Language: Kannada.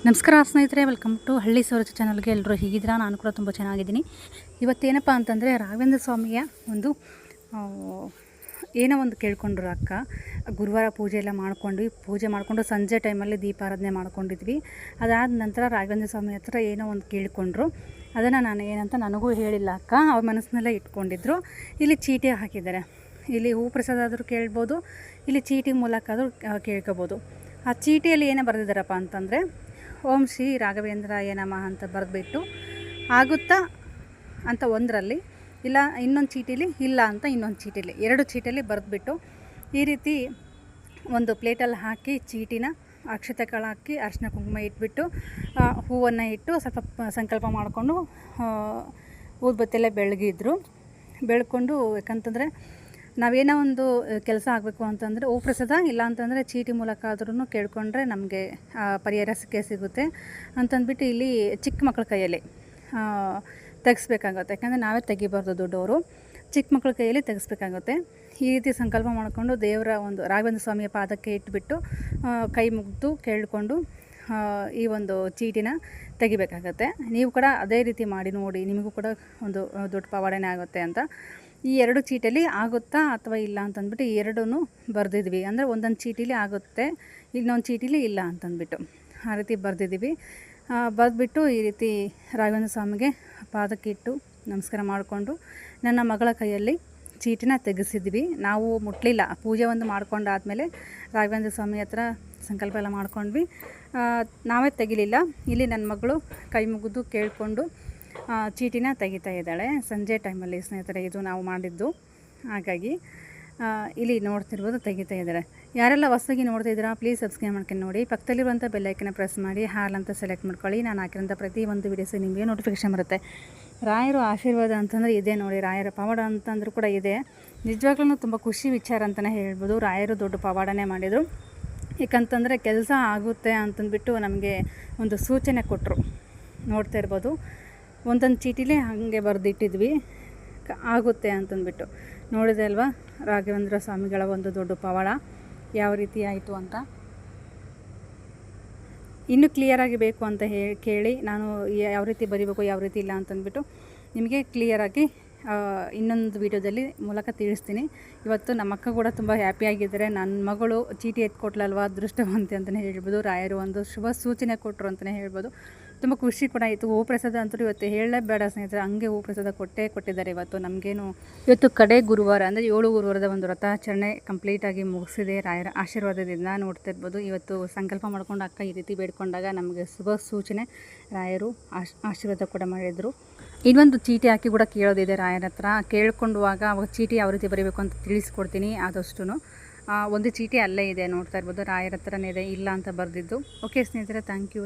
ನಮಸ್ಕಾರ ಸ್ನೇಹಿತರೆ, ವೆಲ್ಕಮ್ ಟು ಹಳ್ಳಿ ಸರೋಜ ಚಾನಲ್ಗೆ. ಎಲ್ಲರೂ ಹೀಗಿದ್ದೀರಾ? ನಾನು ಕೂಡ ತುಂಬ ಚೆನ್ನಾಗಿದ್ದೀನಿ. ಇವತ್ತೇನಪ್ಪ ಅಂತಂದರೆ ರಾಘವೇಂದ್ರ ಸ್ವಾಮಿಯ ಒಂದು ಏನೋ ಒಂದು ಕೇಳ್ಕೊಂಡ್ರು ಅಕ್ಕ. ಗುರುವಾರ ಪೂಜೆ ಎಲ್ಲ ಪೂಜೆ ಮಾಡಿಕೊಂಡು ಸಂಜೆ ಟೈಮಲ್ಲಿ ದೀಪಾರಾಧನೆ ಮಾಡ್ಕೊಂಡಿದ್ವಿ. ಅದಾದ ನಂತರ ರಾಘವೇಂದ್ರ ಸ್ವಾಮಿ ಹತ್ರ ಏನೋ ಒಂದು ಕೇಳಿಕೊಂಡ್ರು. ಅದನ್ನು ನಾನು ಏನಂತ ನನಗೂ ಹೇಳಿಲ್ಲ ಅಕ್ಕ, ಅವ್ರ ಮನಸ್ಸಿನಲ್ಲೇ ಇಟ್ಕೊಂಡಿದ್ರು. ಇಲ್ಲಿ ಚೀಟಿ ಹಾಕಿದ್ದಾರೆ. ಇಲ್ಲಿ ಹೂ ಪ್ರಸಾದ ಆದರೂ ಕೇಳ್ಬೋದು, ಇಲ್ಲಿ ಚೀಟಿ ಮೂಲಕ ಆದರೂ ಕೇಳ್ಕೊಬೋದು. ಆ ಚೀಟಿಯಲ್ಲಿ ಏನೇ ಬರೆದಿದ್ದಾರಪ್ಪ ಅಂತಂದರೆ, ಓಂ ಶ್ರೀ ರಾಘವೇಂದ್ರಾಯ ನಮಃ ಅಂತ ಬರೆದ್ಬಿಟ್ಟು ಆಗುತ್ತಾ ಅಂತ ಒಂದರಲ್ಲಿ, ಇಲ್ಲ ಇನ್ನೊಂದು ಚೀಟಿಲಿ ಇಲ್ಲ ಅಂತ ಇನ್ನೊಂದು ಚೀಟಿಲಿ, ಎರಡು ಚೀಟಿಯಲ್ಲಿ ಬರೆದ್ಬಿಟ್ಟು ಈ ರೀತಿ ಒಂದು ಪ್ಲೇಟಲ್ಲಿ ಹಾಕಿ ಚೀಟಿನ ಅಕ್ಷತೆ ಕಾಳು ಹಾಕಿ ಅರಿಶಿನ ಕುಂಕುಮ ಇಟ್ಬಿಟ್ಟು ಹೂವನ್ನು ಇಟ್ಟು ಸ್ವಲ್ಪ ಸಂಕಲ್ಪ ಮಾಡಿಕೊಂಡು ಊದುಬತ್ತಿಯಲ್ಲೇ ಬೆಳಕೊಂಡು, ಯಾಕಂತಂದರೆ ನಾವೇನೋ ಒಂದು ಕೆಲಸ ಆಗಬೇಕು ಅಂತಂದರೆ ಹೂ ಪ್ರಸಾದ ಇಲ್ಲ ಅಂತಂದರೆ ಚೀಟಿ ಮೂಲಕ ಆದ್ರೂ ಕೇಳಿಕೊಂಡ್ರೆ ನಮಗೆ ಪರಿಹಾರ ಸಿಗುತ್ತೆ ಅಂತಂದ್ಬಿಟ್ಟು ಇಲ್ಲಿ ಚಿಕ್ಕ ಮಕ್ಕಳ ಕೈಯಲ್ಲಿ ತೆಗೆಸ್ಬೇಕಾಗುತ್ತೆ. ಯಾಕಂದರೆ ನಾವೇ ತೆಗಿಬಾರ್ದು, ದೊಡ್ಡವರು ಚಿಕ್ಕ ಮಕ್ಕಳ ಕೈಯಲ್ಲಿ ತೆಗೆಸ್ಬೇಕಾಗುತ್ತೆ. ಈ ರೀತಿ ಸಂಕಲ್ಪ ಮಾಡಿಕೊಂಡು ದೇವರ ಒಂದು ರಾಘವೇಂದ್ರ ಸ್ವಾಮಿಯ ಪಾದಕ್ಕೆ ಇಟ್ಬಿಟ್ಟು ಕೈ ಮುಗಿದು ಕೇಳಿಕೊಂಡು ಈ ಒಂದು ಚೀಟಿನ ತೆಗಿಬೇಕಾಗತ್ತೆ. ನೀವು ಕೂಡ ಅದೇ ರೀತಿ ಮಾಡಿ ನೋಡಿ, ನಿಮಗೂ ಕೂಡ ಒಂದು ದೊಡ್ಡ ಪವಾಡನೇ ಆಗುತ್ತೆ ಅಂತ. ಈ ಎರಡು ಚೀಟಿಯಲ್ಲಿ ಆಗುತ್ತಾ ಅಥವಾ ಇಲ್ಲ ಅಂತಂದ್ಬಿಟ್ಟು ಈ ಎರಡೂ ಬರೆದಿದ್ವಿ. ಅಂದರೆ ಒಂದೊಂದು ಚೀಟಿಲಿ ಆಗುತ್ತೆ, ಇನ್ನೊಂದು ಚೀಟಿಲಿ ಇಲ್ಲ ಅಂತಂದ್ಬಿಟ್ಟು ಆ ರೀತಿ ಬರೆದಿದ್ದೀವಿ. ಬರೆದ್ಬಿಟ್ಟು ಈ ರೀತಿ ರಾಘವೇಂದ್ರ ಸ್ವಾಮಿಗೆ ಪಾದಕ್ಕೆ ಇಟ್ಟು ನಮಸ್ಕಾರ ಮಾಡಿಕೊಂಡು ನನ್ನ ಮಗಳ ಕೈಯಲ್ಲಿ ಚೀಟಿನ ತೆಗೆಸಿದ್ವಿ. ನಾವು ಮುಟ್ಟಲಿಲ್ಲ. ಪೂಜೆ ಒಂದು ಮಾಡ್ಕೊಂಡಾದಮೇಲೆ ರಾಘವೇಂದ್ರ ಸ್ವಾಮಿ ಹತ್ರ ಸಂಕಲ್ಪ ಎಲ್ಲ ಮಾಡ್ಕೊಂಡ್ವಿ. ನಾವೇ ತೆಗಿಲಿಲ್ಲ. ಇಲ್ಲಿ ನನ್ನ ಮಗಳು ಕೈ ಮುಗಿದು ಕೇಳಿಕೊಂಡು ಚೀಟಿನ ತೆಗಿತಾ ಇದ್ದಾಳೆ ಸಂಜೆ ಟೈಮಲ್ಲಿ. ಸ್ನೇಹಿತರೆ, ಇದು ನಾವು ಮಾಡಿದ್ದು. ಹಾಗಾಗಿ ಇಲ್ಲಿ ನೋಡ್ತಿರ್ಬೋದು, ತೆಗಿತಾ ಇದ್ದಾರೆ. ಯಾರೆಲ್ಲ ಹೊಸದಾಗಿ ನೋಡ್ತಾ ಇದ್ದೀರಾ ಪ್ಲೀಸ್ ಸಬ್ಸ್ಕ್ರೈಬ್ ಮಾಡ್ಕೊಂಡು ನೋಡಿ. ಪಕ್ಕದಲ್ಲಿರುವಂಥ ಬೆಲ್ಲೈಕನ್ನ ಪ್ರೆಸ್ ಮಾಡಿ ಹಾಲ್ ಅಂತ ಸೆಲೆಕ್ಟ್ ಮಾಡ್ಕೊಳ್ಳಿ. ನಾನು ಹಾಕಿರೋಂಥ ಪ್ರತಿ ಒಂದು ವೀಡಿಯೋಸ್ ನಿಮಗೆ ನೋಟಿಫಿಕೇಷನ್ ಬರುತ್ತೆ. ರಾಯರ ಆಶೀರ್ವಾದ ಅಂತಂದರೆ ಇದೆ ನೋಡಿ, ರಾಯರ ಪವಾಡ ಅಂತಂದ್ರೂ ಕೂಡ ಇದೆ. ನಿಜವಾಗ್ಲೂ ತುಂಬ ಖುಷಿ ವಿಚಾರ ಅಂತಲೇ ಹೇಳ್ಬೋದು. ರಾಯರು ದೊಡ್ಡ ಪವಾಡನೇ ಮಾಡಿದರು. ಯಾಕಂತಂದರೆ ಕೆಲಸ ಆಗುತ್ತೆ ಅಂತಂದ್ಬಿಟ್ಟು ನಮಗೆ ಒಂದು ಸೂಚನೆ ಕೊಟ್ಟರು. ನೋಡ್ತಾ ಇರ್ಬೋದು, ಒಂದೊಂದು ಚೀಟಿಲೇ ಹಾಗೆ ಬರೆದಿಟ್ಟಿದ್ವಿ, ಆಗುತ್ತೆ ಅಂತಂದ್ಬಿಟ್ಟು. ನೋಡಿದೆ ಅಲ್ವಾ ರಾಘವೇಂದ್ರ ಸ್ವಾಮಿಗಳ ಒಂದು ದೊಡ್ಡ ಪವಾಡ ಯಾವ ರೀತಿ ಆಯಿತು ಅಂತ. ಇನ್ನೂ ಕ್ಲಿಯರಾಗಿ ಬೇಕು ಅಂತ ಕೇಳಿ ನಾನು ಯಾವ ರೀತಿ ಬರೀಬೇಕು ಯಾವ ರೀತಿ ಇಲ್ಲ ಅಂತಂದ್ಬಿಟ್ಟು ನಿಮಗೆ ಕ್ಲಿಯರಾಗಿ ಇನ್ನೊಂದು ವೀಡಿಯೋದಲ್ಲಿ ಮೂಲಕ ತಿಳಿಸ್ತೀನಿ. ಇವತ್ತು ನಮ್ಮ ಅಕ್ಕ ಕೂಡ ತುಂಬ ಹ್ಯಾಪಿಯಾಗಿದ್ದಾರೆ. ನನ್ನ ಮಗಳು ಚೀಟಿ ಎತ್ಕೊಟ್ಲಲ್ವ, ಅದೃಷ್ಟವಂತೆ ಅಂತಲೇ ಹೇಳ್ಬೋದು. ರಾಯರು ಒಂದು ಶುಭ ಸೂಚನೆ ಕೊಟ್ಟರು ಅಂತಲೇ ಹೇಳ್ಬೋದು. ತುಂಬ ಖುಷಿ ಕೂಡ ಆಯಿತು. ಹೂ ಪ್ರಸಾದ ಅಂತೂ ಇವತ್ತು ಹೇಳಲೇಬೇಡ ಸ್ನೇಹಿತರೆ, ಹಂಗೆ ಹೂ ಪ್ರಸಾದ ಕೊಟ್ಟಿದ್ದಾರೆ ಇವತ್ತು. ನಮಗೇನು ಇವತ್ತು ಕಡೆ ಗುರುವಾರ, ಅಂದರೆ 7 ಗುರುವಾರದ ಒಂದು ವ್ರತಾಚರಣೆ ಕಂಪ್ಲೀಟಾಗಿ ಮುಗಿಸಿದೆ ರಾಯರ ಆಶೀರ್ವಾದದಿಂದ. ನೋಡ್ತಾ ಇರ್ಬೋದು, ಇವತ್ತು ಸಂಕಲ್ಪ ಮಾಡ್ಕೊಂಡು ಅಕ್ಕ ಈ ರೀತಿ ಬೇಡ್ಕೊಂಡಾಗ ನಮಗೆ ಶುಭ ಸೂಚನೆ ರಾಯರು ಆಶೀರ್ವಾದ ಕೂಡ ಮಾಡಿದರು. ಇನ್ನೊಂದು ಚೀಟಿ ಹಾಕಿ ಕೂಡ ಕೇಳೋದಿದೆ ರಾಯರ ಹತ್ರ. ಕೇಳ್ಕೊಂಡುವಾಗ ಅವಾಗ ಚೀಟಿ ಯಾವ ರೀತಿ ಬರೀಬೇಕು ಅಂತ ತಿಳಿಸ್ಕೊಡ್ತೀನಿ ಆದಷ್ಟು. ಒಂದು ಚೀಟಿ ಅಲ್ಲೇ ಇದೆ, ನೋಡ್ತಾ ಇರ್ಬೋದು, ರಾಯರ ಹತ್ರನೇ ಇದೆ, ಇಲ್ಲ ಅಂತ ಬರೆದಿದ್ದು. ಓಕೆ ಸ್ನೇಹಿತರೆ, ಥ್ಯಾಂಕ್ ಯು.